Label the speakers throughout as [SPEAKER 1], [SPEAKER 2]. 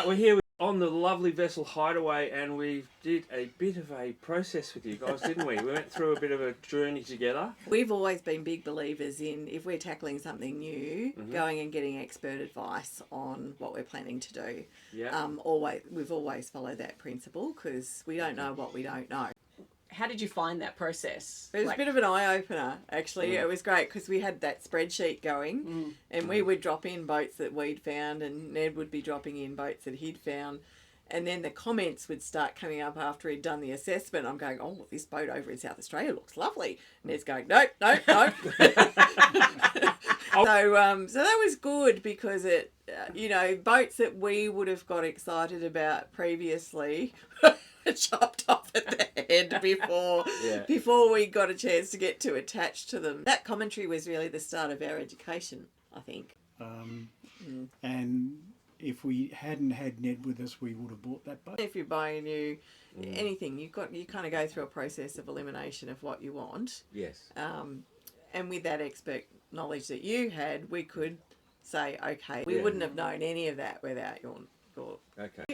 [SPEAKER 1] right, we're here on the lovely vessel Hideaway, and we did a bit of a process with you guys, didn't we? We went through a bit of a journey together.
[SPEAKER 2] We've always been big believers in, if we're tackling something new, going and getting expert advice on what we're planning to do.
[SPEAKER 1] Yeah.
[SPEAKER 2] We've always followed that principle because we don't know what we don't know.
[SPEAKER 3] How did you find that process?
[SPEAKER 2] It was a bit of an eye-opener, actually. It was great because we had that spreadsheet going and we would drop in boats that we'd found and Ned would be dropping in boats that he'd found. And then the comments would start coming up after he'd done the assessment. I'm going, oh, this boat over in South Australia looks lovely. And Ned's going, nope. So that was good because it, boats that we would have got excited about previously chopped off at the head before we got a chance to get too attached to them. That commentary was really the start of our education, I think.
[SPEAKER 4] And if we hadn't had Ned with us, we would have bought that boat.
[SPEAKER 2] If you're buying a new anything, you kind of go through a process of elimination of what you want.
[SPEAKER 1] Yes.
[SPEAKER 2] And with that expert knowledge that you had, we could say, okay, we wouldn't have known any of that without your
[SPEAKER 1] Okay.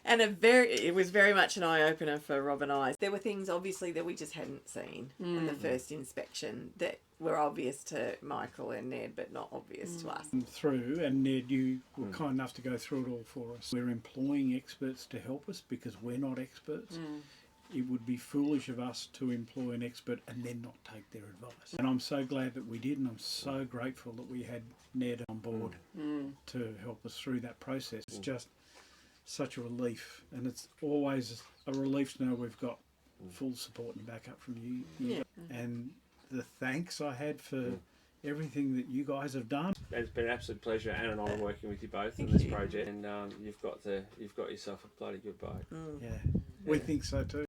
[SPEAKER 2] And it was very much an eye-opener for Rob and I. There were things, obviously, that we just hadn't seen in the first inspection that were obvious to Michael and Ned, but not obvious to us.
[SPEAKER 4] And Ned, you were kind enough to go through it all for us. We're employing experts to help us because we're not experts. It would be foolish of us to employ an expert and then not take their advice. And I'm so glad that we did, and I'm so grateful that we had Ned on board to help us through that process. It's just such a relief, and it's always a relief to know we've got full support and backup from you. And the thanks I had for everything that you guys have done.
[SPEAKER 1] It's been an absolute pleasure and an honour working with you both in this project, and you've got yourself a bloody good boat.
[SPEAKER 4] Yeah, we think so too.